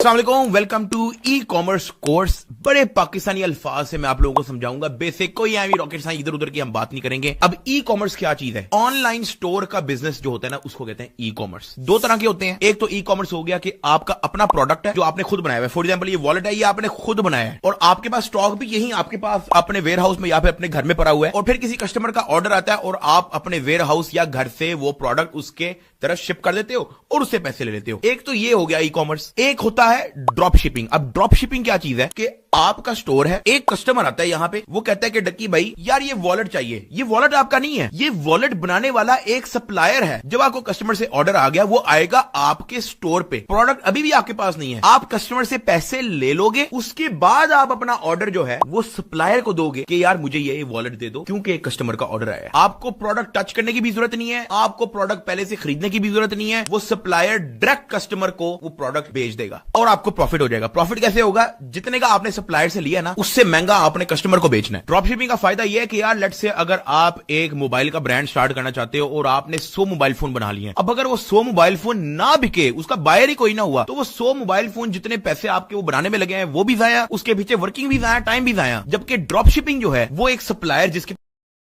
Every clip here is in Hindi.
अस्सलाम वालेकुम, welcome to e commerce course. बड़े पाकिस्तानी अल्फाज से मैं आप लोगों को समझाऊंगा, बेसिक कोई आवी रॉकेट साइंस इधर उधर की हम बात नहीं करेंगे। अब ई कॉमर्स क्या चीज है? ऑनलाइन स्टोर का बिजनेस जो होता है ना, उसको कहते हैं ई कॉमर्स। दो तरह के होते हैं। एक तो ई कॉमर्स हो गया कि आपका अपना प्रोडक्ट है जो आपने खुद बनाया है। फॉर एग्जाम्पल ये वॉलेट है, ये आपने खुद बनाया है और आपके पास स्टॉक भी यही आपके पास अपने वेयर हाउस में या फिर अपने घर में पड़ा हुआ है, और फिर किसी कस्टमर का ऑर्डर आता है और आप अपने वेयर हाउस या घर से वो प्रोडक्ट उसके तरफ शिप कर देते हो और उससे पैसे ले लेते हो। एक तो ये हो गया ई कॉमर्स। एक होता है ड्रॉप शिपिंग। अब ड्रॉप शिपिंग क्या चीज है कि आपका स्टोर है, एक कस्टमर आता है यहां पे, वो कहता है कि डक्की भाई यार ये वॉलेट चाहिए। ये वॉलेट आपका नहीं है, ये वॉलेट बनाने वाला एक सप्लायर है। जब आपको कस्टमर से ऑर्डर आ गया, वो आएगा आपके स्टोर पे, प्रोडक्ट अभी भी आपके पास नहीं है, आप कस्टमर से पैसे ले लोगे, उसके बाद आप अपना ऑर्डर जो है वो सप्लायर को दोगे कि यार मुझे ये वॉलेट दे दो, क्योंकि एक कस्टमर का ऑर्डर आया है। आपको प्रोडक्ट टच करने की भी जरूरत नहीं है, आपको प्रोडक्ट पहले से खरीदने की भी जरूरत नहीं है। वो सप्लायर डायरेक्ट कस्टमर को वो प्रोडक्ट बेच देगा और आपको प्रॉफिट हो जाएगा। प्रॉफिट कैसे होगा? जितने का आपने सप्लायर से लिया ना, उससे महंगा आपने कस्टमर को बेचना है। ड्रॉप शिपिंग का फायदा यह है कि यार लेट्स से अगर आप एक मोबाइल का ब्रांड स्टार्ट करना चाहते हो और आपने 100 मोबाइल फोन बना लिए हैं, अब अगर वो 100 मोबाइल फोन ना बिके, उसका बायर ही कोई ना हुआ, तो वो 100 मोबाइल फोन जितने पैसे आपके वो बनाने में लगे हैं वो भी जाया, उसके पीछे वर्किंग भी जाया, टाइम भी जाया। जबकि ड्रॉप शिपिंग जो है वो एक सप्लायर जिसके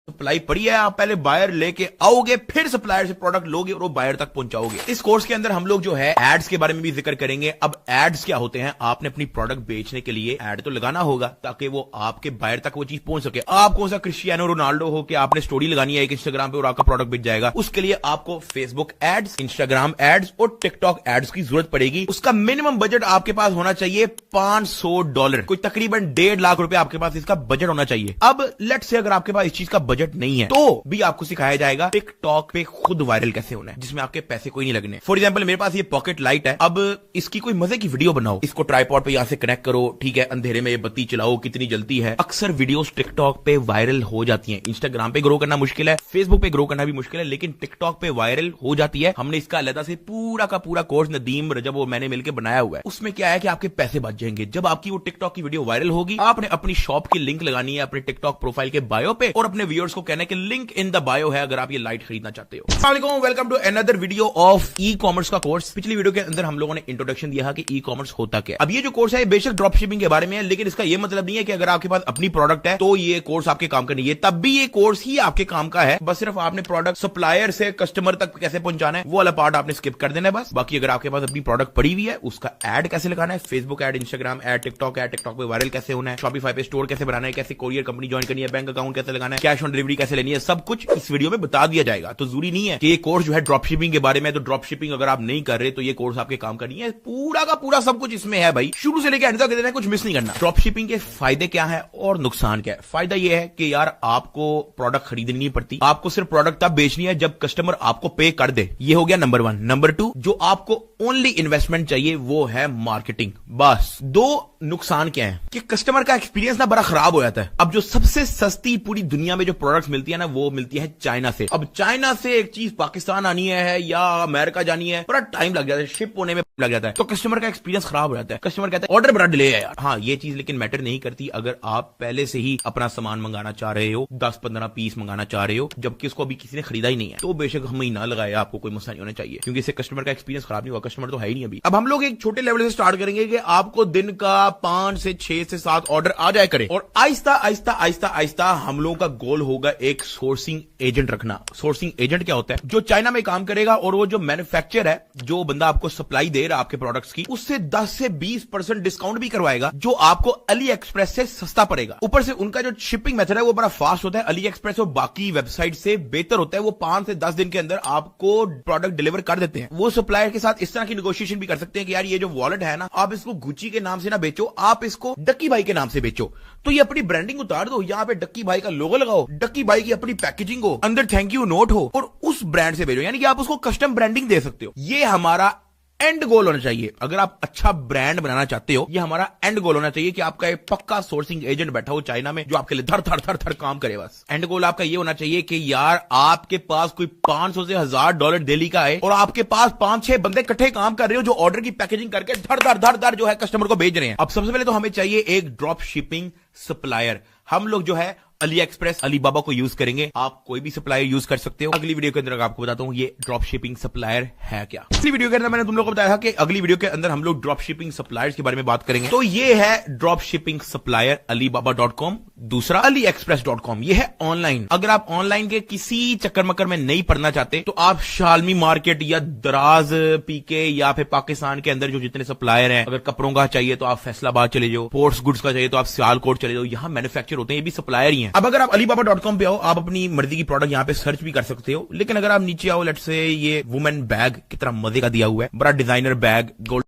सप्लाई पड़ी है, आप पहले बायर लेके आओगे, फिर सप्लायर से प्रोडक्ट लोगे और वो बायर तक पहुंचाओगे। इस कोर्स के अंदर हम लोग जो है एड्स के बारे में भी जिक्र करेंगे। अब एड्स क्या होते हैं? आपने अपनी प्रोडक्ट बेचने के लिए एड तो लगाना होगा ताकि वो आपके बायर तक वो चीज पहुंच सके। आप कौन सा क्रिस्टियानो रोनाल्डो हो कि आपने स्टोरी लगानी है एक इंस्टाग्राम पे और आपका प्रोडक्ट बिक जाएगा। उसके लिए आपको फेसबुक एड्स, इंस्टाग्राम एड्स और टिकटॉक एड्स की जरूरत पड़ेगी। उसका मिनिमम बजट आपके पास होना चाहिए $500, कोई तकरीबन 1.5 लाख रुपए आपके पास इसका बजट होना चाहिए। अब लेट से अगर आपके पास इस चीज का बजट नहीं है तो भी आपको सिखाया जाएगा टिकटॉक पे खुद वायरल कैसे होना है, जिसमें आपके पैसे कोई नहीं लगने। फॉर एग्जांपल मेरे पास ये पॉकेट लाइट है, अब इसकी कोई मजे की वीडियो बनाओ, इसको ट्राइपॉड पे यहां से कनेक्ट करो, ठीक है, अंधेरे में ये बत्ती चलाओ, कितनी जलती है। अक्सर वीडियोस टिकटॉक पे वायरल हो जाती हैं। इंस्टाग्राम पे ग्रो करना मुश्किल है, फेसबुक पे ग्रो करना भी मुश्किल है, लेकिन टिकटॉक पे वायरल हो जाती है। हमने इसका अलग से पूरा का पूरा कोर्स नदीम रजब वो मैंने मिलकर बनाया हुआ है। उसमें क्या है कि आपके पैसे बच जाएंगे। जब आपकी वो टिकटॉक की वीडियो वायरल होगी, आपने अपनी शॉप की लिंक लगानी है अपने टिकटॉक प्रोफाइल के बायो पे और अपने व्यूअर्स को कहना है कि लिंक इन द बायो है अगर आप ये लाइट खरीदना चाहते हो। अस्सलाम वालेकुम, welcome to another video of e commerce का कोर्स। पिछली वीडियो के अंदर हम लोगों ने इंट्रोडक्शन दिया कि ई कॉमर्स होता क्या। अब ये जो कोर्स है बेशक ड्रॉप शिपिंग के बारे में है, लेकिन इसका ये मतलब नहीं है कि अगर आपके पास अपनी प्रोडक्ट है तो ये कोर्स आपके काम का नहीं है। तब भी ये कोर्स ही आपके काम का है, बस सिर्फ आपने प्रोडक्ट सप्लायर से कस्टमर तक कैसे पहुंचाना है वो वाला पार्ट आपने स्किप कर देना है बस। बाकी अगर आपके पास अपनी प्रोडक्ट पड़ी हुई है, उसका एड कैसे लगाना है, Facebook ad, Instagram ad, TikTok ad, TikTok पे वायरल कैसे होना है, शॉपिफाई पे स्टोर कैसे बनाना है, कैसे कोरियर कंपनी ज्वाइन करनी है, बैंक अकाउंट कैसे लगाना है, कैश ऑन डिलीवरी कैसे लेनी है, सब कुछ इस वीडियो में बता दिया जाएगा। तो जरूरी नहीं है कि ये कोर्स जो है ड्रॉप शिपिंग के बारे में, तो ड्रॉप शिपिंग अगर आप नहीं कर रहे तो ये कोर्स आपके काम का नहीं है। पूरा का पूरा सब कुछ इसमें है भाई, शुरू से लेकर अंत तक देना है, कुछ मिस नहीं करना। ड्रॉप शिपिंग के फायदे क्या है और नुकसान क्या है? फायदा ये है कि यार आपको प्रोडक्ट खरीदनी नहीं पड़ती, आपको सिर्फ प्रोडक्ट तब बेचनी है जब कस्टमर आपको पे कर दे। ये हो गया नंबर 1। नंबर 2, जो आपको ओनली इन्वेस्टमेंट चाहिए वो है मार्केटिंग, बस। दो नुकसान क्या है कि कस्टमर का एक्सपीरियंस ना बड़ा खराब हो जाता है। अब जो सबसे सस्ती पूरी दुनिया में जो प्रोडक्ट्स मिलती है ना, वो मिलती है चाइना से। अब चाइना से एक चीज पाकिस्तान आनी है या अमेरिका जानी है, बड़ा टाइम लग जाता है, शिप होने में लग जाता है, तो कस्टमर का एक्सपीरियंस खराब हो जाता है। कस्टमर कहता है ऑर्डर बड़ा डिले है यार। हाँ, ये चीज लेकिन मैटर नहीं करती अगर आप पहले से ही अपना सामान मंगाना चाह रहे हो, 10-15 पीस मंगाना चाह रहे हो, जबकि उसको अभी किसी ने खरीदा ही नहीं है, तो बेशक हम महीना लगाए, आपको कोई मसला नहीं होना चाहिए, क्योंकि इससे कस्टमर का एक्सपीरियंस खराब नहीं हुआ। कस्टमर तो है ही नहीं अभी। अब हम लोग एक छोटे लेवल से स्टार्ट करेंगे कि आपको दिन का 5 से 6 से 7 ऑर्डर आ जाए करे, और आहिस्ता आहिस्ता आहिस्ता आहिस्ता हम लोगों का गोल होगा एक सोर्सिंग एजेंट रखना। सोर्सिंग एजेंट क्या होता है? जो चाइना में काम करेगा और वो जो मैन्युफैक्चर है, जो बंदा आपको सप्लाई दे रहा है आपके प्रोडक्ट्स की, उससे 10 से 20% डिस्काउंट भी करवाएगा, जो आपको अली एक्सप्रेस से सस्ता पड़ेगा। ऊपर से उनका जो शिपिंग मेथड है वो बड़ा फास्ट होता है, अली एक्सप्रेस और बाकी वेबसाइट से बेहतर होता है। वो 5 से 10 दिन के अंदर आपको प्रोडक्ट डिलीवर कर देते हैं। वो सप्लायर के साथ इस तरह की नेगोशिएशन भी कर सकते हैं कि यार ये जो वॉलेट है ना, आप इसको गुची के नाम से ना बेचो, आप इसको डक्की भाई के नाम से बेचो। तो ये अपनी ब्रांडिंग उतार दो, यहां पे डक्की भाई का लोगो लगाओ, डक्की भाई की अपनी पैकेजिंग हो, अंदर थैंक यू नोट हो, और उस ब्रांड से भेजो, यानी कि आप उसको कस्टम ब्रांडिंग दे सकते हो। ये हमारा एंड गोल होना चाहिए। अगर आप अच्छा ब्रांड बनाना चाहते हो, ये हमारा एंड गोल होना चाहिए कि आपका एक पक्का सोर्सिंग एजेंट बैठा हो चाइना में, जो आपके लिए धर धर धर धर काम करे। बस एंड गोल आपका ये होना चाहिए कि यार आपके पास कोई 500 से $1000 डेली का है और आपके पास 5-6 बंदे इकट्ठे काम कर रहे हो जो ऑर्डर की पैकेजिंग करके धर धर धर धर जो है कस्टमर को भेज रहे हैं। अब सबसे पहले तो हमें चाहिए एक ड्रॉप शिपिंग सप्लायर। हम लोग जो है अली एक्सप्रेस, अलीबाबा को यूज करेंगे, आप कोई भी सप्लायर यूज कर सकते हो। अगली वीडियो के अंदर आपको बताता हूँ ये ड्रॉप शिपिंग सप्लायर है क्या। पिछली वीडियो के अंदर मैंने तुम लोगों को बताया था कि अगली वीडियो के अंदर हम लोग ड्रॉप शिपिंग सप्लायर्स के बारे में बात करेंगे। तो ये है ड्रॉप शिपिंग सप्लायर alibaba.com, दूसरा aliexpress.com। ये है ऑनलाइन। अगर आप ऑनलाइन के किसी चक्कर मक्कर में नहीं पड़ना चाहते तो आप शालमी मार्केट या दराज पीके या फिर पाकिस्तान के अंदर जो जितने सप्लायर हैं, अगर कपड़ों का चाहिए तो आप फैसलाबाद चले जाओ, स्पोर्ट्स गुड्स का चाहिए तो आप सियालकोट चले जाओ, यहाँ मैन्युफैक्चर होते हैं, ये भी सप्लायर ही हैं। अब अगर आप alibaba.com पे आओ, आप अपनी मर्जी की प्रोडक्ट यहाँ पे सर्च भी कर सकते हो। लेकिन अगर आप नीचे आओ, लेट्स से ये वुमेन बैग कितना मजे का दिया हुआ है, बड़ा डिजाइनर बैग, गोल्ड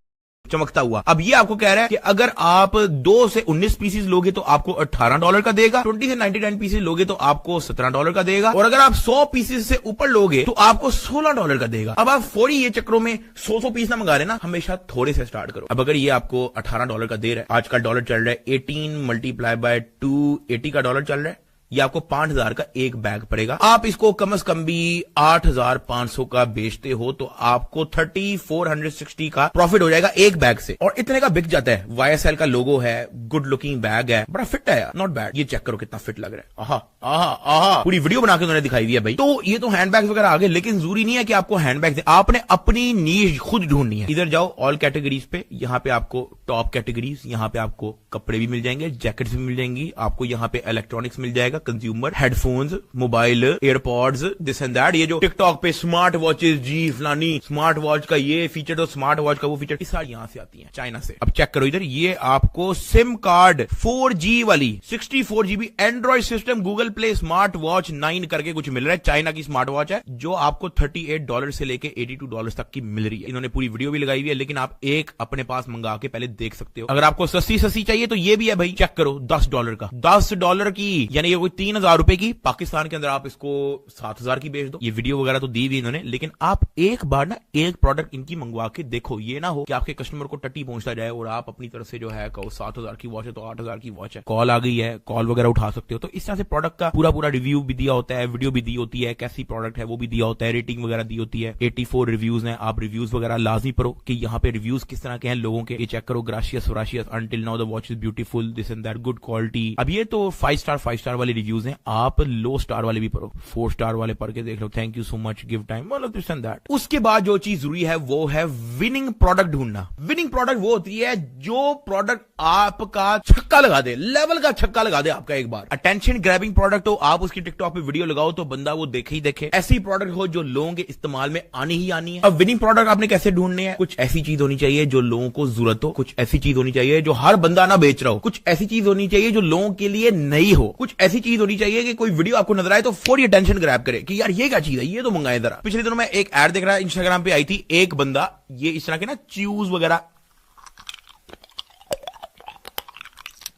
चमकता हुआ। अब ये आपको कह रहा है कि अगर आप 2 से 19 पीसेस लोगे तो आपको $18 का देगा, 20 से 99 पीसेस लोगे तो आपको $17 का देगा, और अगर आप 100 पीसेस से ऊपर लोगे तो आपको $16 का देगा। अब आप फौरी ये चक्रों में 100 पीस ना मंगा रहे ना, हमेशा थोड़े से स्टार्ट करो। अब अगर ये आपको $18 का दे रहा है, आज का डॉलर चल रहा है 18 मल्टीप्लाई बाय 2, 80 का डॉलर चल रहा है, ये आपको 5000 का एक बैग पड़ेगा। आप इसको कम से कम भी 8500 का बेचते हो तो आपको 3460 का प्रॉफिट हो जाएगा एक बैग से, और इतने का बिक जाता है। YSL का लोगो है, गुड लुकिंग बैग है, बड़ा फिट है, नॉट बैड। ये चेक करो कितना फिट लग रहा है, आहा आहा आहा, पूरी वीडियो बना के उन्होंने दिखाई दी है भाई। तो ये तो हैंडबैग वगैरह आ गए, लेकिन जरूरी नहीं है कि आपको हैंडबैग दे, आपने अपनी नीश खुद ढूंढनी है। इधर जाओ ऑल कैटेगरीज पे, यहाँ पे आपको टॉप कैटेगरीज, यहाँ पे आपको कपड़े भी मिल जाएंगे, जैकेट्स भी मिल जाएंगी, आपको यहाँ पे इलेक्ट्रॉनिक्स मिल जाएगा, consumer, headphones, mobile, AirPods, this and that. ये जो टिकटॉक पे स्मार्ट वॉचेस, जी फलानी स्मार्ट वॉच का ये फीचर, तो स्मार्ट वॉच का वो फीचर, सारी यहां से आती है चाइना से। अब चेक करो इधर, ये आपको सिम कार्ड 4G वाली 64 GB Android system Google play smart watch 9 करके कुछ मिल रहा है। चाइना की स्मार्ट वॉच है जो आपको $38 से लेके $82 तक की मिल रही है। इन्होंने पूरी वीडियो भी लगाई हुई है, लेकिन आप एक अपने पास मंगा के पहले देख सकते हो। अगर आपको सस्ती चाहिए तो ये भी है भाई, चेक करो $10 का, $10 की, यानी ये कोई 3000 रुपए की। पाकिस्तान के अंदर आप इसको 7000 की बेच दो। ये वीडियो वगैरह तो दी भी इन्होंने, लेकिन आप एक बार ना एक प्रोडक्ट इनकी मंगवा के देखो। ये ना हो कि आपके कस्टमर को टट्टी पहुंचता जाए और आप अपनी तरफ से जो है कहो 7000 की वॉच है तो 8000 की वॉच है, कॉल आ गई है, कॉल वगैरह उठा सकते हो। तो इस तरह से प्रोडक्ट का पूरा रिव्यू भी दिया होता है, वीडियो भी दी होती है, कैसी प्रोडक्ट है वो भी दिया होता है, रेटिंग वगैरह दी होती है। 84 रिव्यूज हैं, आप रिव्यूज वगैरह लाजमी पढ़ो कि यहाँ पे रिव्यूज किस तरह के हैं लोगों के। ये चेक करो, gracious voracious, until now the watch is beautiful, this and that, good quality. अब ये तो 5 स्टार वाले रिव्यूज हैं, आप लो स्टार वाले भी पढ़ो, 4 स्टार वाले पढ़ के देख लो, thank you so much, give time, मतलब दिस एंड दैट। उसके बाद जो चीज जरूरी है वो है विनिंग प्रोडक्ट ढूंढना। विनिंग प्रोडक्ट वो होती है जो प्रोडक्ट आपका छक्का लगा दे, लेवल का छक्का लगा दे आपका एक बार। अटेंशन ग्रैबिंग प्रोडक्ट हो, आप उसकी टिकटॉक पे वीडियो लगाओ तो बंदा वो देखे ही देखे। ऐसी प्रोडक्ट हो जो लोगों के इस्तेमाल में आनी ही आनी है। अब विनिंग प्रोडक्ट आपने कैसे ढूंढने हैं? कुछ ऐसी चीज होनी चाहिए जो लोगों को जरूरत हो, कुछ ऐसी चीज होनी चाहिए जो हर बंदा ना बेच रहा हो, कुछ ऐसी चीज होनी चाहिए जो लोगों के लिए नई हो, कुछ ऐसी चीज होनी चाहिए कि कोई वीडियो आपको नजर आए तो फौरी अटेंशन ग्रैब करे कि यार ये क्या चीज है, ये तो मंगाए जरा। पिछले दिनों में एक एड देख रहा है, इंस्टाग्राम पे आई थी, एक बंदा ये इस तरह के ना च्यूज वगैरह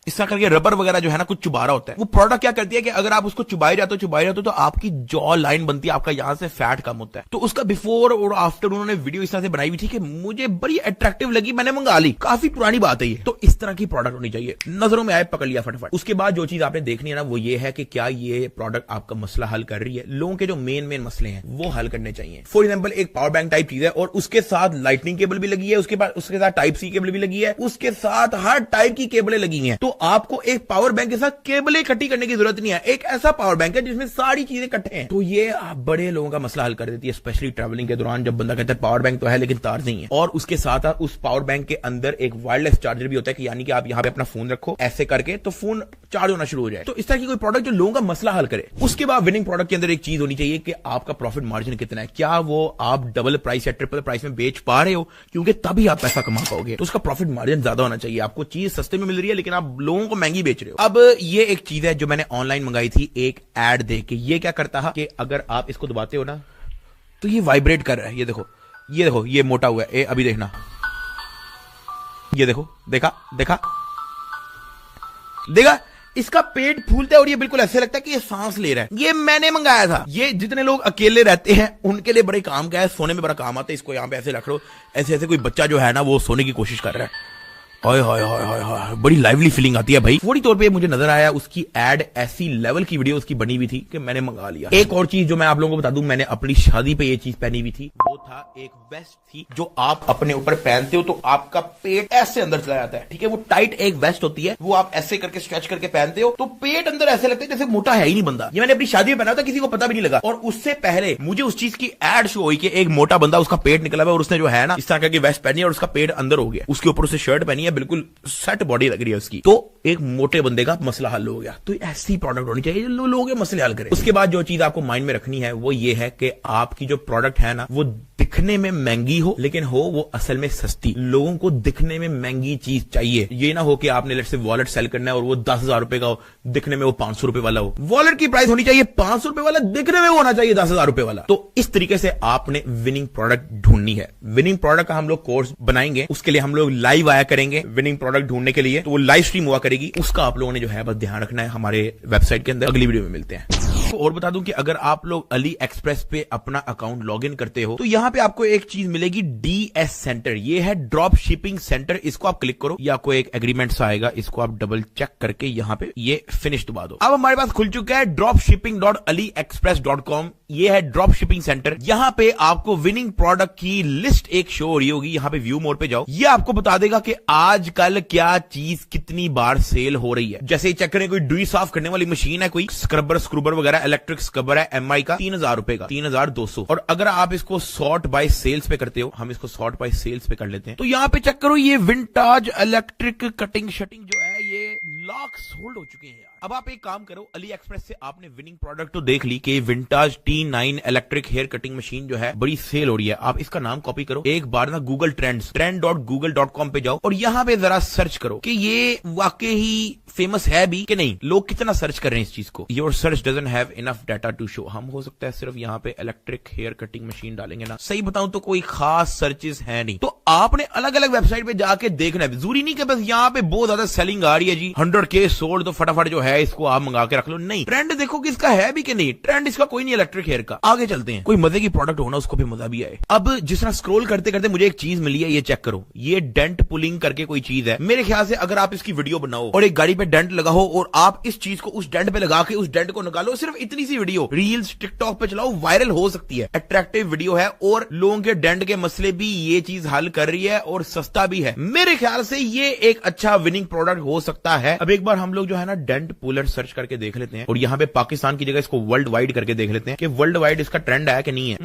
इस तरह करके रबर वगैरह जो है ना कुछ चुबा रहा होता है। वो प्रोडक्ट क्या करती है कि अगर आप उसको चुबाए जाते हो तो आपकी जॉ लाइन बनती है, आपका यहां से फैट कम होता है। तो उसका बिफोर और आफ्टर उन्होंने वीडियो इस तरह से बनाई हुई थी कि मुझे बड़ी अट्रैक्टिव लगी, मैंने मंगा ली। काफी पुरानी बात है ये। तो इस तरह की प्रोडक्ट होनी चाहिए, नजरों में आए पकड़ लिया फटाफट। उसके बाद जो चीज आपने देखनी है ना वो ये है कि क्या ये प्रोडक्ट आपका मसला हल कर रही है। लोगों के जो मेन मसले हैं वो हल करने चाहिए। फॉर एग्जाम्पल एक पावर बैंक टाइप चीज है और उसके साथ लाइटनिंग केबल भी लगी है, उसके बाद उसके साथ टाइप सी केबल भी लगी है, उसके साथ हर टाइप की केबलें लगी हैं। तो आपको एक पावर बैंक के साथ केबलें इकट्ठी करने की जरूरत नहीं है। एक ऐसा पावर बैंक है जिसमें सारी चीजें इकट्ठे हैं। तो ये बड़े लोगों का मसला हल कर देती है, स्पेशली ट्रैवलिंग के दौरान जब बंदा कहता है पावर बैंक तो है लेकिन तार नहीं है। और उसके साथ उस पावर बैंक के अंदर एक वायरलेस चार्जर भी होता है कि यानी कि आप यहां पे अपना फोन रखो ऐसे करके तो फोन चार्ज होना शुरू हो जाए। तो इस तरह की कोई प्रोडक्ट जो लोगों का मसला हल करे। उसके बाद विनिंग प्रोडक्ट के अंदर एक चीज होनी चाहिए कि आपका प्रॉफिट मार्जिन कितना है। क्या वो आप डबल प्राइस या ट्रिपल प्राइस में बेच पा रहे हो, क्योंकि तभी आप पैसा कमा पाओगे। तो उसका प्रॉफिट मार्जिन ज्यादा होना चाहिए। आपको चीज सस्ते में मिल रही है लेकिन आप लोगों को महंगी बेच रहे हो। अब ये एक चीज है जो मैंने ऑनलाइन मंगाई थी एक एड देख के। ये क्या करता है कि अगर आप इसको दबाते हो ना तो ये वाइब्रेट कर रहा है। ये देखो ये मोटा हुआ है। अभी देखना, ये देखो, देखा इसका पेट फूलता है और ये बिल्कुल ऐसे लगता है कि ये सांस ले रहा है। ये मैंने मंगाया था। ये जितने लोग अकेले रहते हैं उनके लिए बड़े काम का है, सोने में बड़ा काम आता है। इसको यहां पे ऐसे रख लो, ऐसे कोई बच्चा जो है ना वो सोने की कोशिश कर रहा है हाय हाय हाय हाय हाय, बड़ी लाइवली फीलिंग आती है भाई। फौरी तौर पे मुझे नजर आया उसकी एड ऐसी लेवल की वीडियो उसकी बनी हुई थी कि मैंने मंगा लिया। एक और चीज जो मैं आप लोगों को बता दूं, मैंने अपनी शादी पे ये चीज पहनी हुई थी, वो था एक वेस्ट थी जो आप अपने ऊपर पहनते हो तो आपका पेट ऐसे अंदर चला जाता है, ठीक है। वो टाइट एक वेस्ट होती है, वो आप ऐसे करके स्ट्रेच करके पहनते हो तो पेट अंदर ऐसे लगता है जैसे मोटा है ही नहीं बंदा। ये मैंने अपनी शादी में पहना था, किसी को पता भी नहीं लगा। और उससे पहले मुझे उस चीज की एड शो हुई कि एक मोटा बंदा, उसका पेट निकला हुआ और उसने जो है ना इस तरह की वेस्ट पहनी है और उसका पेट अंदर हो गया, उसके ऊपर उससे शर्ट पहनी है, बिल्कुल सेट बॉडी लग रही है उसकी। तो एक मोटे बंदे का मसला हल हो गया। तो ऐसी प्रोडक्ट होनी चाहिए जो लोगों के मसले हल करे। उसके बाद जो चीज आपको माइंड में रखनी है वो ये है कि आपकी जो प्रोडक्ट है ना वो दिखने में महंगी हो लेकिन हो वो असल में सस्ती। लोगों को दिखने में महंगी चीज चाहिए। ये ना हो कि आपने लेट्स से वॉलेट सेल करना है और वो 10,000 रुपए का हो, दिखने में वो 500 रुपए वाला हो। वॉलेट की प्राइस होनी चाहिए 500 रुपए वाला, दिखने में वो होना चाहिए 10,000 रुपए वाला। तो इस तरीके से आपने विनिंग प्रोडक्ट ढूंढनी है। विनिंग प्रोडक्ट का हम लोग कोर्स बनाएंगे, उसके लिए हम लोग लाइव आया करेंगे विनिंग प्रोडक्ट ढूंढने के लिए। तो वो लाइव स्ट्रीम हुआ करेगी, उसका आप लोगों ने जो है बस ध्यान रखना है। हमारे वेबसाइट के अंदर अगली वीडियो में मिलते हैं। और बता दूं कि अगर आप लोग अली एक्सप्रेस पे अपना अकाउंट लॉग इन करते हो तो यहां पे आपको एक चीज मिलेगी, डीएस सेंटर। ये है ड्रॉप शिपिंग सेंटर। इसको आप क्लिक करो, या कोई एक एग्रीमेंट सा आएगा, इसको आप डबल चेक करके यहां पे ये फिनिश दबा दो। अब हमारे पास खुल चुका है dropshipping.aliexpress.com। ये है ड्रॉप शिपिंग सेंटर। यहां पे आपको विनिंग प्रोडक्ट की लिस्ट एक शो हो रही होगी। यहां पे व्यू मोड पे जाओ, ये आपको बता देगा कि आजकल क्या चीज कितनी बार सेल हो रही है। जैसे चेक करें, कोई डुई साफ करने वाली मशीन है, कोई स्क्रबर वगैरह इलेक्ट्रिक स्क्रबर है एमआई का 3,000 रुपए का, 3,200। और अगर आप इसको सॉर्ट बाय सेल्स पे करते हो, हम इसको सॉर्ट बाय सेल्स पे कर लेते हैं, तो यहां पे चेक करो ये विंटाज इलेक्ट्रिक कटिंग शटिंग जो है ये लाख सोल्ड हो चुके हैं। अब आप एक काम करो, अली एक्सप्रेस से आपने विनिंग प्रोडक्ट तो देख ली कि vintage T9 electric hair cutting machine जो है बड़ी सेल हो रही है। आप इसका नाम कॉपी करो, एक बार ना गूगल trend.google.com पे जाओ और यहां पे जरा सर्च करो कि ये वाकई ही फेमस है भी कि नहीं, लोग कितना सर्च कर रहे हैं इस चीज को। Your search doesn't have enough data to show. हम हो सकता है सिर्फ यहाँ पे इलेक्ट्रिक हेयर कटिंग मशीन डालेंगे ना, सही बताऊं तो कोई खास सर्चेस है नहीं। तो आपने अलग अलग वेबसाइट पे जाके देखना है, जरूरी नहीं कि बस यहाँ पे बहुत ज्यादा सेलिंग आ रही है जी 100K सोल्ड तो फटाफट जो है इसको आप मंगा के रख लो। नहीं, ट्रेंड देखो कि इसका है भी कि नहीं। ट्रेंड इसका कोई नहीं इलेक्ट्रिक हेयर का। आगे चलते हैं, कोई मजे की प्रोडक्ट होना उसको भी मजा भी आए। अब जिस तरह स्क्रॉल करते करते मुझे एक चीज मिली है, ये चेक करो, ये डेंट पुलिंग करके कोई चीज है। मेरे ख्याल से अगर आप इसकी वीडियो बनाओ और एक गाड़ी पे डेंट लगा हो और आप इस चीज को उस डेंट पे लगा के उस डेंट को निकालो, सिर्फ इतनी सी वीडियो रील्स टिकटॉक पे चलाओ, वायरल हो सकती है। अट्रैक्टिव वीडियो है और लोगों के डेंट के मसले भी ये चीज हल कर रही है और सस्ता भी है। मेरे ख्याल से ये एक अच्छा विनिंग प्रोडक्ट हो सकता है। अब एक बार हम लोग जो है ना डेंट पुलर सर्च करके देख लेते हैं और यहाँ पे पाकिस्तान की जगह इसको वर्ल्ड वाइड करके देख लेते हैं कि वर्ल्ड वाइड इसका ट्रेंड है कि नहीं है।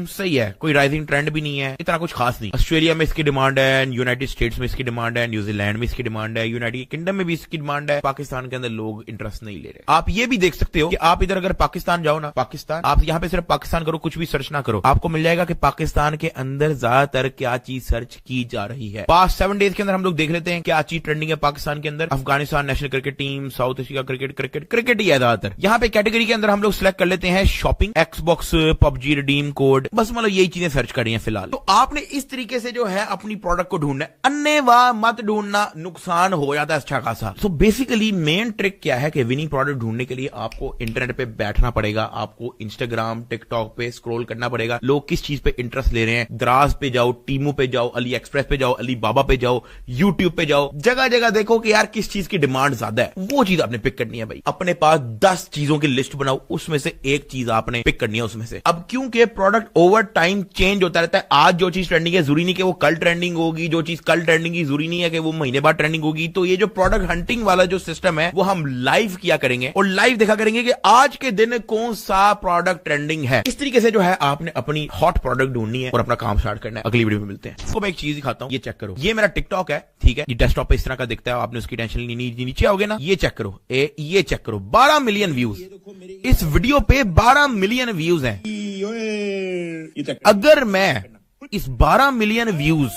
सही है, कोई राइजिंग ट्रेंड भी नहीं है, इतना कुछ खास नहीं। ऑस्ट्रेलिया में इसकी डिमांड है, यूनाइटेड स्टेट्स में इसकी डिमांड है, न्यूजीलैंड में इसकी डिमांड है, यूनाइटेड किंगडम में भी इसकी डिमांड है। पाकिस्तान के अंदर लोग इंटरेस्ट नहीं ले रहे। आप ये भी देख सकते हो कि आप इधर अगर पाकिस्तान जाओ ना, पाकिस्तान, आप यहाँ पे सिर्फ पाकिस्तान करो, कुछ भी सर्च ना करो, आपको मिल जाएगा कि पाकिस्तान के अंदर ज्यादातर क्या चीज सर्च की जा रही है। पास्ट 7 डेज के अंदर हम लोग देख लेते हैं क्या चीज ट्रेंडिंग है पाकिस्तान के अंदर। Afghanistan national cricket team, South Asia cricket ही है ज्यादातर। यहाँ पे कैटेगरी के अंदर हम लोग सिलेक्ट कर लेते हैं shopping, Xbox, PUBG, redeem code, बस मतलब यही चीजें सर्च कर रही हैं फिलहाल। तो आपने इस तरीके से जो है अपनी प्रोडक्ट को ढूंढना है, अन्यवाह मत ढूंढना, नुकसान हो जाता है अच्छा खासा। सो बेसिकली मेन ट्रिक क्या है कि विनिंग प्रोडक्ट ढूंढने के लिए आपको इंटरनेट पे बैठना पड़ेगा, आपको इंस्टाग्राम टिकटॉक पे स्क्रॉल करना पड़ेगा, लोग किस चीज पे इंटरेस्ट ले रहे हैं। दराज पे जाओ, टीमू पे जाओ, अली एक्सप्रेस पे जाओ, अली बाबा पे जाओ, यूट्यूब पे जाओ, जगह जगह देखो कि यार किस चीज की डिमांड ज्यादा है, वो चीज आपने पिक करनी है भाई। अपने पास 10 चीजों की लिस्ट बनाओ, उसमें से एक चीज आपने पिक करनी है उसमें से। अब क्योंकि प्रोडक्ट ओवर टाइम चेंज होता रहता है, आज जो चीज ट्रेंडिंग है जरूरी नहीं कि वो कल ट्रेंडिंग होगी, जो चीज कल ट्रेंडिंग की जरूरी नहीं है कि वो महीने बाद ट्रेंडिंग होगी। तो ये जो प्रोडक्ट हंटिंग वाला जो सिस्टम है वो हम लाइव किया करेंगे और लाइव देखा करेंगे कि आज के दिन कौन सा प्रोडक्ट ट्रेंडिंग है। इस तरीके से जो है आपने अपनी हॉट प्रोडक्ट ढूंढनी है और अपना काम स्टार्ट करना है। अगली वीडियो में मिलते हैं। आपको मैं एक चीज दिखाता हूं, ये चेक करो, ये मेरा टिकटॉक है, ठीक है, ये डेस्कटॉप पे इस तरह का दिखता है, आपने उसकी टेंशन नहीं। नीचे आओगे ना, ये चेक करो, ये चेक करो, 12 मिलियन व्यूज इस वीडियो पे, 12 मिलियन व्यूज हैं। अगर मैं इस 12 मिलियन व्यूज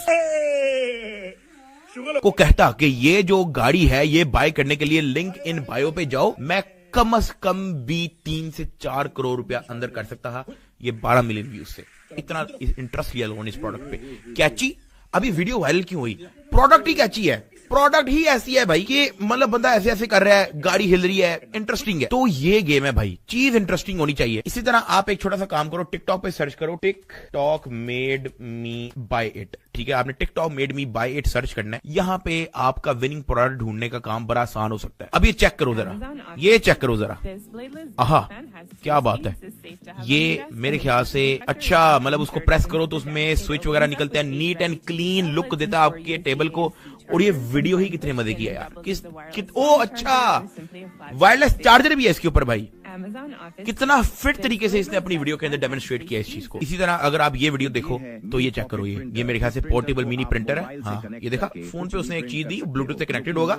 को कहता कि ये जो गाड़ी है ये बाय करने के लिए लिंक इन बायो पे जाओ, मैं कम से कम भी 3 से 4 करोड़ रुपया अंदर कर सकता था ये 12 मिलियन व्यूज से। इतना इंटरेस्ट लिया लोगों ने इस प्रोडक्ट पे। कैची, अभी वीडियो वायरल क्यों हुई? प्रोडक्ट ही कैची है, प्रोडक्ट ही ऐसी है भाई कि मतलब बंदा ऐसे ऐसे कर रहा है, गाड़ी हिल रही है, इंटरेस्टिंग है। तो ये गेम है भाई, चीज इंटरेस्टिंग होनी चाहिए। इसी तरह आप एक छोटा सा काम करो, टिकटॉक पे सर्च करो TikTok made me buy it. ठीक है, आपने TikTok made me buy it search करना है। यहाँ पे आपका विनिंग प्रोडक्ट ढूंढने का काम बड़ा आसान हो सकता है। अब ये चेक करो जरा, ये चेक करो जरा, आहा क्या बात है। ये मेरे ख्याल से अच्छा, मतलब उसको प्रेस करो तो उसमें स्विच वगैरह निकलते हैं, नीट एंड क्लीन लुक देता है आपके टेबल को। और ये वीडियो ही कितने मजे की है यार। ओ अच्छा, वायरलेस चार्जर भी है इसके ऊपर भाई। कितना फिट तरीके से इसने अपनी वीडियो के अंदर डेमोन्स्ट्रेट किया इस चीज को। इसी तरह अगर आप ये वीडियो देखो तो ये चेक करो, ये मेरे ख्याल से पोर्टेबल मिनी प्रिंटर है। हाँ, ये देखा, फोन पे उसने एक चीज दी, ब्लूटूथ से कनेक्टेड होगा,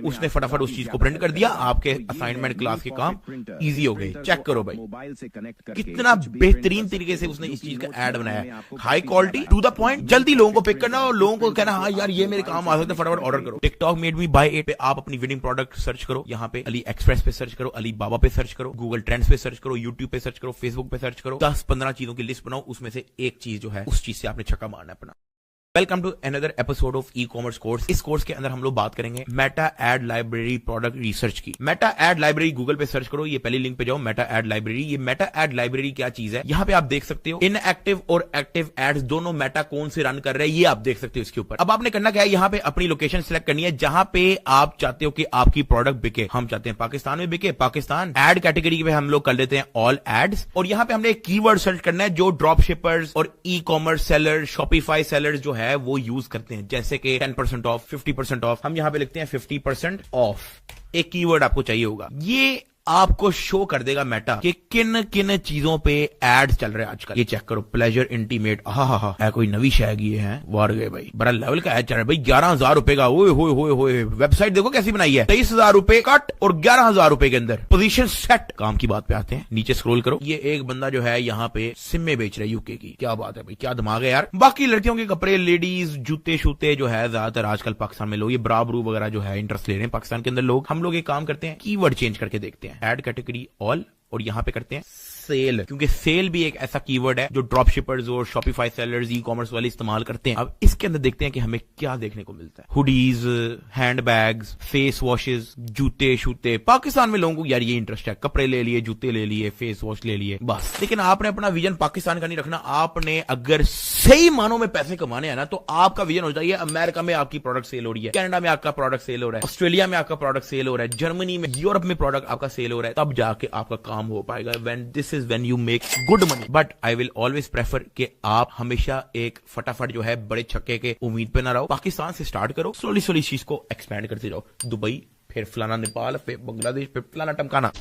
उसने फटाफट उस चीज को प्रिंट कर दिया, आपके असाइनमेंट क्लास के काम इजी हो गए। चेक करो भाई, कितना बेहतरीन तरीके से उसने इस चीज का एड बनाया, high quality, to the point, जल्दी लोगों को पिक करना और लोगों को कहना हाँ यार ये मेरे काम आ सकते हैं, फटाफट ऑर्डर करो। TikTok made me buy it पे आप अपनी विनिंग प्रोडक्ट सर्च करो, यहाँ पे अली एक्सप्रेस पे सर्च करो, अली बाबा पे सर्च करो, गूगल ट्रेंड्स पे सर्च करो, यूट्यूब पे सर्च करो, फेसबुक पे सर्च करो, 10-15 चीजों की लिस्ट बनाओ, उसमें से एक चीज जो है उस चीज से आपने छक्का मारना है अपना। Welcome to another episode of e commerce course. इस कोर्स के अंदर हम लोग बात करेंगे Meta ad library product research की। मेटा एड लाइब्रेरी गूगल पे सर्च करो, ये पहली लिंक पे जाओ, मेटा एड लाइब्रेरी। ये मेटा एड लाइब्रेरी क्या चीज है, यहाँ पे आप देख सकते हो इनएक्टिव और एक्टिव एड्स दोनों मेटा कौन से रन कर रहे हैं, ये आप देख सकते हो इसके ऊपर। अब आपने करना क्या है, यहाँ पे अपनी लोकेशन सिलेक्ट करनी है जहां पे आप चाहते हो कि आपकी प्रोडक्ट बिके। हम चाहते हैं पाकिस्तान में बिके, पाकिस्तान। एड कैटेगरी पे हम लोग कर लेते हैं ऑल एड्स, और यहाँ पे हमने एक कीवर्ड सर्च करना है जो ड्रॉप शिपर्स और e commerce seller, Shopify sellers जो है वो यूज करते हैं, जैसे कि 10% ऑफ, 50% ऑफ। हम यहां पे लिखते हैं 50% ऑफ। एक कीवर्ड आपको चाहिए होगा, ये आपको शो कर देगा मेटा कि किन किन चीजों पे एड्स चल रहे हैं आजकल। ये चेक करो, प्लेजर इंटीमेट, हा कोई नवी शैग ये है, वार गए भाई, बड़ा लेवल का एड चल रहा है भाई, 11,000 रुपए का। ओए होए होए होए, वेबसाइट देखो कैसी बनाई है, 23,000 रुपए कट और 11,000 रुपए के अंदर पोजीशन सेट। काम की बात पे आते हैं, नीचे स्क्रॉल करो, ये एक बंदा जो है यहाँ पे सिम बेच रहा है यूके की। क्या बात है भाई, क्या दिमाग है यार। बाकी लड़कियों के कपड़े, लेडीज, जूते शूते जो है ज्यादातर आजकल पाकिस्तान में लोग ये ब्रा ब्रू वगैरह जो है इंटरेस्ट ले रहे हैं पाकिस्तान के अंदर लोग। हम लोग एक काम करते हैं, कीवर्ड चेंज करके देखते हैं, एड कैटेगरी ऑल, और यहां पे करते हैं सेल, क्योंकि सेल भी एक ऐसा कीवर्ड है जो ड्रॉप शिपर्स और शॉपिफाई सेलर्स, ई कॉमर्स वाले इस्तेमाल करते हैं। अब इसके अंदर देखते हैं कि हमें क्या देखने को मिलता है। हुडीज, हैंडबैग्स, फेस वॉशेस, जूते शूते। पाकिस्तान में लोगों को यार ये इंटरेस्ट है, कपड़े ले लिए, जूते ले लिए, फेस वॉश ले लिए, बस। लेकिन आपने अपना विजन पाकिस्तान का नहीं रखना। आपने अगर सही मानों में पैसे कमाने हैं ना, तो आपका विजन हो जाइए अमेरिका में आपकी प्रोडक्ट सेल हो रही है, कनाडा में आपका प्रोडक्ट सेल हो रहा है, ऑस्ट्रेलिया में आपका प्रोडक्ट सेल हो रहा है, जर्मनी में, यूरोप में प्रोडक्ट आपका सेल हो रहा है, तब जाके आपका काम हो पाएगा। when you make good money, but I will always prefer कि आप हमेशा एक फटाफट जो है बड़े छक्के के उम्मीद पे ना रहो। पाकिस्तान से स्टार्ट करो, स्लोली स्लोली चीज को एक्सपैंड करते जाओ, दुबई, फिर फलाना नेपाल, फिर बांग्लादेश, फिर फलाना टमकाना।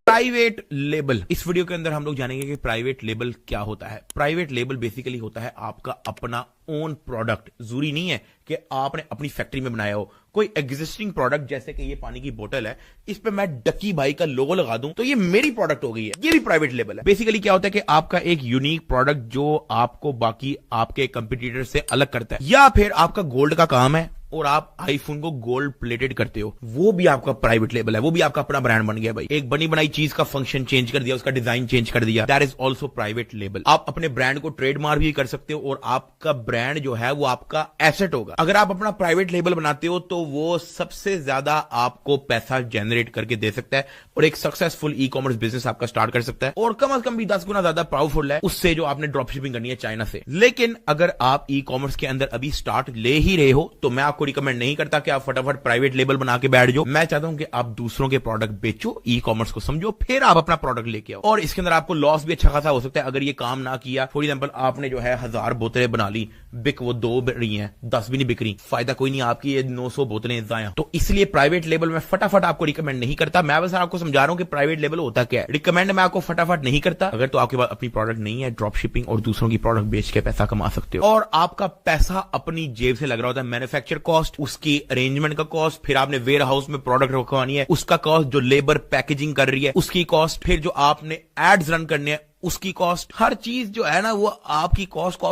प्राइवेट लेबल, इस वीडियो के अंदर हम लोग जानेंगे कि प्राइवेट लेबल क्या होता है। प्राइवेट लेबल बेसिकली होता है आपका अपना ओन प्रोडक्ट। जरूरी नहीं है कि आपने अपनी फैक्ट्री में बनाया हो, कोई एग्जिस्टिंग प्रोडक्ट, जैसे कि ये पानी की बोतल है, इस पे मैं डकी भाई का लोगो लगा दूं तो ये मेरी प्रोडक्ट हो गई है, ये भी प्राइवेट लेबल है। बेसिकली क्या होता है कि आपका एक यूनिक प्रोडक्ट जो आपको बाकी आपके कंपटीटर से अलग करता है, या फिर आपका गोल्ड का काम है और आप आईफोन को गोल्ड प्लेटेड करते हो, वो भी आपका प्राइवेट लेबल है, वो भी आपका अपना ब्रांड बन गया भाई। एक बनी बनाई चीज का फंक्शन चेंज कर दिया, उसका डिजाइन चेंज कर दिया, that is also private label. आप अपने ब्रांड को ट्रेडमार्क भी कर सकते हो और आपका ब्रांड जो है वो आपका एसेट होगा। अगर आप अपना प्राइवेट लेबल बनाते हो तो वो सबसे ज्यादा आपको पैसा जनरेट करके दे सकता है और एक सक्सेसफुल ई कॉमर्स बिजनेस आपका स्टार्ट कर सकता है, और कम से कम भी 10 गुना ज्यादा पावरफुल है उससे जो आपने ड्रॉप शिपिंग करनी है चाइना से। लेकिन अगर आप ई कॉमर्स के अंदर अभी स्टार्ट ले ही रहे हो तो मैं आपको रिकमेंड नहीं करता कि आप फटाफट प्राइवेट लेबल बना के बैठ जाओ। मैं चाहता हूं कि आप दूसरों के प्रोडक्ट बेचो, ई कॉमर्स को समझो, फिर आप अपना प्रोडक्ट लेके आओ। और इसके अंदर आपको लॉस भी अच्छा खासा हो सकता है अगर ये काम ना किया। फॉर एग्जांपल आपने जो है 1000 बोतलें बना ली, बिक वो 2 रही हैं, 10 भी नहीं बिक रही, फायदा कोई नहीं, आपकी ये 900 बोतलें जाया। तो इसलिए प्राइवेट लेबल में फटाफट आपको रिकमेंड नहीं करता। मैं बस आपको समझा रहा हूं कि प्राइवेट लेबल होता क्या है। रिकमेंड मैं आपको फटाफट नहीं करता। अगर तो आपके पास अपनी प्रोडक्ट नहीं है, ड्रॉप शिपिंग और दूसरों की प्रोडक्ट बेच के पैसा कमा सकते हो, और आपका पैसा अपनी जेब से लग रहा होता है। मैन्युफैक्चर कॉस्ट, उसकी अरेंजमेंट का कॉस्ट, फिर आपने वेयर हाउस में प्रोडक्ट रखवानी है उसका कॉस्ट, जो लेबर पैकेजिंग कर रही है उसकी कॉस्ट, फिर जो आपने एड्स रन करने हैं उसकी कॉस्ट, हर चीज जो है ना वो आपकी कॉस्ट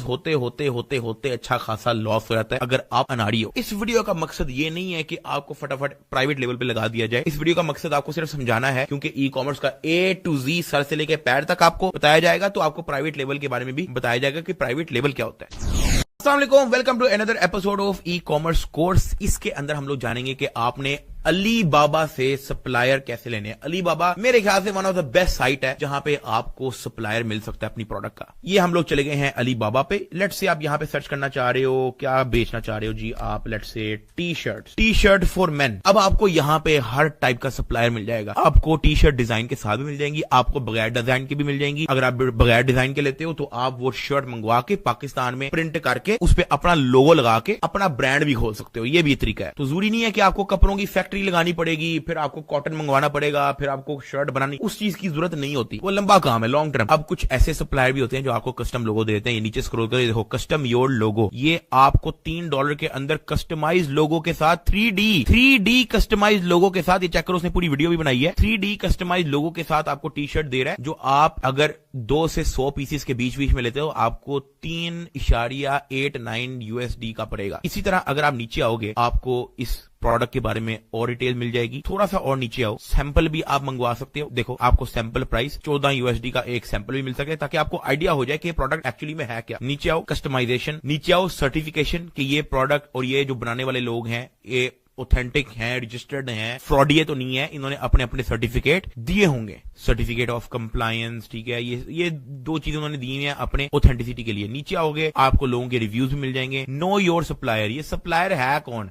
होते होते होते होते अच्छा खासा लॉस हो जाता है अगर आप अनाड़ी हो। इस वीडियो का मकसद ये नहीं है कि आपको फटाफट प्राइवेट लेवल पे लगा दिया जाए। इस वीडियो का मकसद आपको सिर्फ समझाना है, क्योंकि ई कॉमर्स का A to Z सर से लेकर पैर तक आपको बताया जाएगा, तो आपको प्राइवेट लेवल के बारे में भी बताया जाएगा कि प्राइवेट लेवल क्या होता है। अस्सलाम वालेकुम, welcome to another episode of e commerce course. इसके अंदर हम लोग जानेंगे कि आपने अली बाबा से सप्लायर कैसे लेने हैं। अली बाबा मेरे ख्याल से one of the best site है जहां पे आपको सप्लायर मिल सकता है अपनी प्रोडक्ट का। ये हम लोग चले गए हैं अली बाबा पे। लेट्स से आप यहां पे सर्च करना चाह रहे हो, क्या बेचना चाह रहे हो जी आप, let's say T shirt for main. अब आपको यहां पे हर टाइप का सप्लायर मिल जाएगा। आपको टी शर्ट डिजाइन के साथ भी मिल जाएंगी, आपको बगैर डिजाइन की भी मिल जाएंगी। अगर आप बगैर डिजाइन के लेते हो तो आप वो शर्ट मंगवा के पाकिस्तान में प्रिंट करके उस पर अपना लोगो लगा के अपना ब्रांड भी खोल सकते हो। ये भी तरीका है। तो जरूरी नहीं है कि आपको कपड़ों की फैक्ट्री लगानी पड़ेगी, फिर आपको कॉटन मंगवाना पड़ेगा, फिर आपको शर्ट बनानी, उस चीज की जरूरत नहीं होती। वो लंबा काम है, लॉन्ग टर्म। अब कुछ ऐसे सप्लायर भी होते हैं जो आपको कस्टम लोगो दे देते हैं। ये नीचे स्क्रॉल करके देखो, कस्टम योर लोगो। ये आपको $3 के अंदर कस्टमाइज लोगो के साथ 3D कस्टमाइज लोगो के साथ, ये चेक करो, उसने पूरी वीडियो भी बनाई है। 3D कस्टमाइज लोगो के साथ आपको टी शर्ट दे रहा है, जो आप अगर 2 से 100 पीसेस के बीच में लेते हो आपको 3.89 USD का पड़ेगा। इसी तरह अगर आप नीचे आओगे आपको इस प्रोडक्ट के बारे में और डिटेल मिल जाएगी। थोड़ा सा और नीचे आओ, सैंपल भी आप मंगवा सकते हो। देखो आपको सैंपल प्राइस 14 USD का एक सैंपल भी मिल सके, ताकि आपको आइडिया हो जाए कि प्रोडक्ट एक्चुअली में है क्या। नीचे आओ, कस्टमाइजेशन, नीचे आओ, सर्टिफिकेशन, कि ये प्रोडक्ट और ये जो बनाने वाले लोग हैं ये ऑथेंटिक हैं, रजिस्टर्ड हैं, फ्रॉडिये तो नहीं है, इन्होंने अपने अपने सर्टिफिकेट दिए होंगे, सर्टिफिकेट ऑफ कंप्लायंस, ठीक है। ये 2 चीजें उन्होंने दी हैं अपने ऑथेंटिसिटी के लिए। नीचे आओगे आपको लोगों के रिव्यूज भी मिल जाएंगे। नो योर सप्लायर, ये सप्लायर है कौन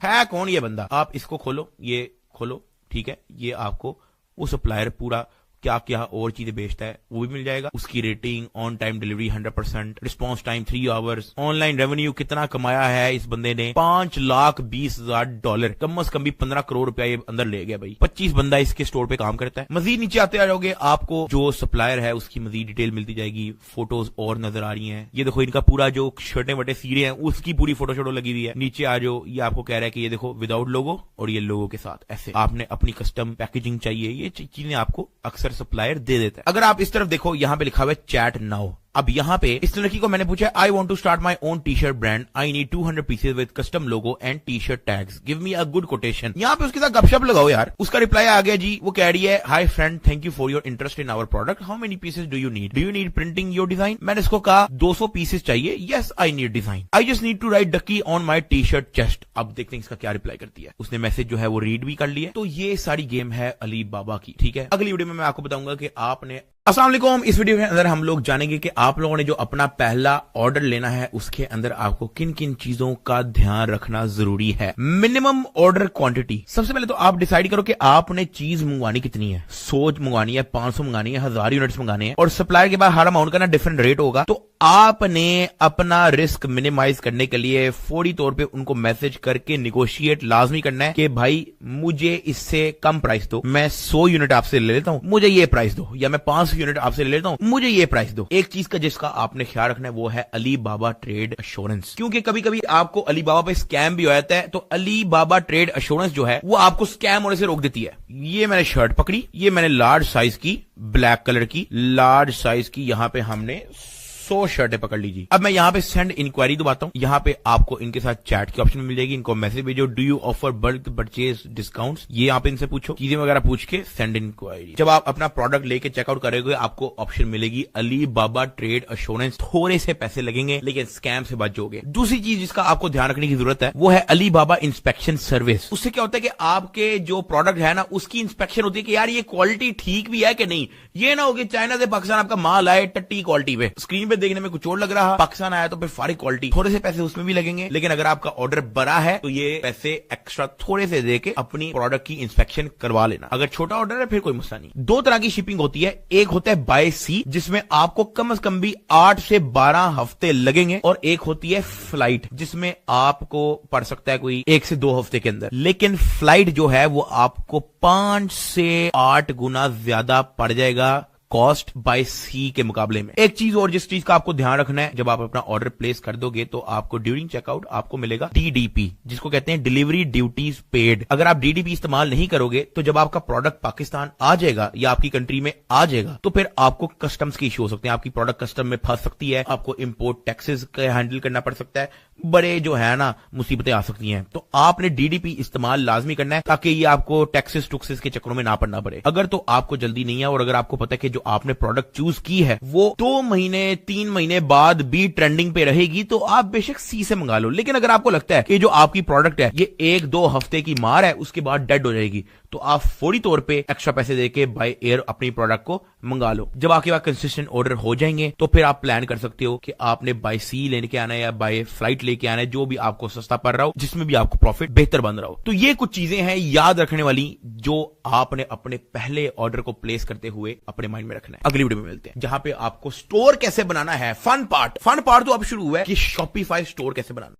ये बंदा। आप इसको खोलो, ये खोलो, ठीक है। ये आपको वो सप्लायर पूरा क्या क्या और चीजें बेचता है वो भी मिल जाएगा। उसकी rating, on time delivery 100%, response time 3 hours, online revenue कितना कमाया है इस बंदे ने, $5,20,000, कम से कम भी 15 करोड़ रुपया ये अंदर ले गया भाई। 25 बंदा इसके स्टोर पे काम करता है। मजीद नीचे आते आ जाओगे, आपको जो सप्लायर है उसकी मजीद डिटेल मिलती जाएगी। फोटोज और नजर आ रही है। ये देखो इनका पूरा जो शर्टे वटे सीरे हैं उसकी पूरी फोटो शोटो लगी हुई है। नीचे आ जाओ, ये आपको कह रहा है कि ये देखो विदाउट लोगो और ये लोगो के साथ। ऐसे आपने अपनी कस्टम पैकेजिंग चाहिए, ये चीजें आपको अक्सर सप्लायर दे देता है। अगर आप इस तरफ देखो, यहां पे लिखा हुआ है चैट नाउ। अब यहां पे इस लड़की को मैंने पूछा, I want to start my own T shirt brand, I need 200 pieces with custom logo and T shirt tags, give me a good quotation. यहां पे उसके साथ गपशप लगाओ यार। उसका रिप्लाई आ गया जी, वो कह रही है, hi friend, thank you for your interest in our product, how many pieces do you need printing your design. मैंने इसको कहा 200 पीसेज चाहिए, yes I need design, I just need to write ducky on my T shirt chest. अब देखते हैं इसका क्या रिप्लाई करती है। उसने मैसेज जो है वो रीड भी कर लिया। तो ये सारी गेम है अली बाबा की, ठीक है। अगली वीडियो में मैं आपको बताऊंगा कि आपने अस्सलाम वालेकुम। इस वीडियो के अंदर हम लोग जानेंगे कि आप लोगों ने जो अपना पहला ऑर्डर लेना है उसके अंदर आपको किन किन चीजों का ध्यान रखना जरूरी है। मिनिमम ऑर्डर क्वांटिटी, सबसे पहले तो आप डिसाइड करो कि आपने चीज मंगवानी कितनी है। 100 मंगवानी है, 500 मंगानी है, 1000 यूनिट्स मंगाने हैं, और सप्लायर के बाद हर अमाउंट का ना डिफरेंट रेट होगा। तो आपने अपना रिस्क मिनिमाइज करने के लिए फौरी तौर पे उनको मैसेज करके निगोशिएट लाजमी करना है कि भाई मुझे इससे कम प्राइस दो, मैं 100 यूनिट आपसे ले लेता हूं, मुझे ये प्राइस दो, या मैं 500 यूनिट आपसे ले लेता हूं, मुझे ये प्राइस दो। एक चीज का जिसका आपने ख्याल रखना है वो है अली बाबा ट्रेड एश्योरेंस, क्योंकि कभी कभी आपको अली बाबा पे स्कैम भी हो जाता है। तो अली बाबा ट्रेड एश्योरेंस जो है वो आपको स्कैम होने से रोक देती है। ये मैंने शर्ट पकड़ी, ये मैंने लार्ज साइज की, ब्लैक कलर की लार्ज साइज की, यहां पे हमने 100 शर्टें पकड़ लीजिए। अब मैं यहां पे सेंड इंक्वायरी दबाता हूं। यहां पे आपको इनके साथ चैट की ऑप्शन मिल जाएगी। इनको मैसेज भेजो, do you offer bulk purchase discounts, ये यहां पे इनसे पूछो, चीजें वगैरह पूछ के सेंड इंक्वायरी। जब आप अपना प्रोडक्ट लेके चेकआउट करोगे आपको ऑप्शन मिलेगी अली बाबा ट्रेड एश्योरेंस। थोड़े से पैसे लगेंगे लेकिन स्कैम से बचोगे। दूसरी चीज जिसका आपको ध्यान रखने की जरूरत है वो है अली बाबा इंस्पेक्शन सर्विस। उससे क्या होता है कि आपके जो प्रोडक्ट है ना उसकी इंस्पेक्शन होती है कि यार ये क्वालिटी ठीक भी है कि नहीं। ये ना हो कि चाइना से पाकिस्तान आपका माल आए टट्टी क्वालिटी पे, स्क्रीन पे देखने में कुछ और लग रहा, पाकिस्तान आया तो फिर फारी क्वालिटी। थोड़े से पैसे उसमें भी लगेंगे, लेकिन अगर आपका ऑर्डर बड़ा है तो ये पैसे एक्स्ट्रा थोड़े से देके अपनी प्रोडक्ट की इंस्पेक्शन करवा लेना। अगर छोटा ऑर्डर है फिर कोई मसला नहीं। 2 तरह की शिपिंग होती है, एक होता है बाय सी जिसमें आपको कम से कम भी 8 से 12 हफ्ते लगेंगे, और एक होती है फ्लाइट जिसमें आपको पड़ सकता है कोई 1 से 2 हफ्ते के अंदर। लेकिन फ्लाइट जो है वो आपको 5 से 8 गुना ज्यादा पड़ जाएगा कॉस्ट बाय सी के मुकाबले में। एक चीज और जिस चीज का आपको ध्यान रखना है, जब आप अपना ऑर्डर प्लेस कर दोगे तो आपको ड्यूरिंग चेकआउट आपको मिलेगा DDP, जिसको कहते हैं डिलीवरी ड्यूटीज पेड। अगर आप DDP इस्तेमाल नहीं करोगे तो जब आपका प्रोडक्ट पाकिस्तान आ जाएगा या आपकी कंट्री में आ जाएगा तो फिर आपको कस्टम्स के इश्यू हो सकते हैं, आपकी प्रोडक्ट कस्टम में फंस सकती है, आपको इंपोर्ट टैक्सेस का हैंडल करना पड़ सकता है, बड़े जो है ना मुसीबतें आ सकती हैं। तो आपने DDP इस्तेमाल लाजमी करना है ताकि ये आपको टैक्सेस टुक्सेस के चक्करों में ना पड़ना पड़े। अगर तो आपको जल्दी नहीं है और अगर आपको पता है कि जो आपने प्रोडक्ट चूज की है वो 2 महीने 3 महीने बाद भी ट्रेंडिंग पे रहेगी तो आप बेशक सी से मंगा लो। लेकिन अगर आपको लगता है कि जो आपकी प्रोडक्ट है ये 1-2 हफ्ते की मार है, उसके बाद डेड हो जाएगी, तो आप फौरी तौर पे एक्स्ट्रा पैसे देके बाय एयर अपनी प्रोडक्ट को मंगा लो। जब आपके पास कंसिस्टेंट ऑर्डर हो जाएंगे तो फिर आप प्लान कर सकते हो कि आपने बाय सी लेके आना है या बाय फ्लाइट लेके आना है, जो भी आपको सस्ता पड़ रहा हो, जिसमें भी आपको प्रॉफिट बेहतर बन रहा हो। तो ये कुछ चीजें हैं याद रखने वाली जो आपने अपने पहले ऑर्डर को प्लेस करते हुए अपने माइंड में रखना है। अगली वीडियो में मिलते हैं जहां पे आपको स्टोर कैसे बनाना है। फन पार्ट तो अब शुरू हुआ है कि शॉपिफाई स्टोर कैसे बनाना।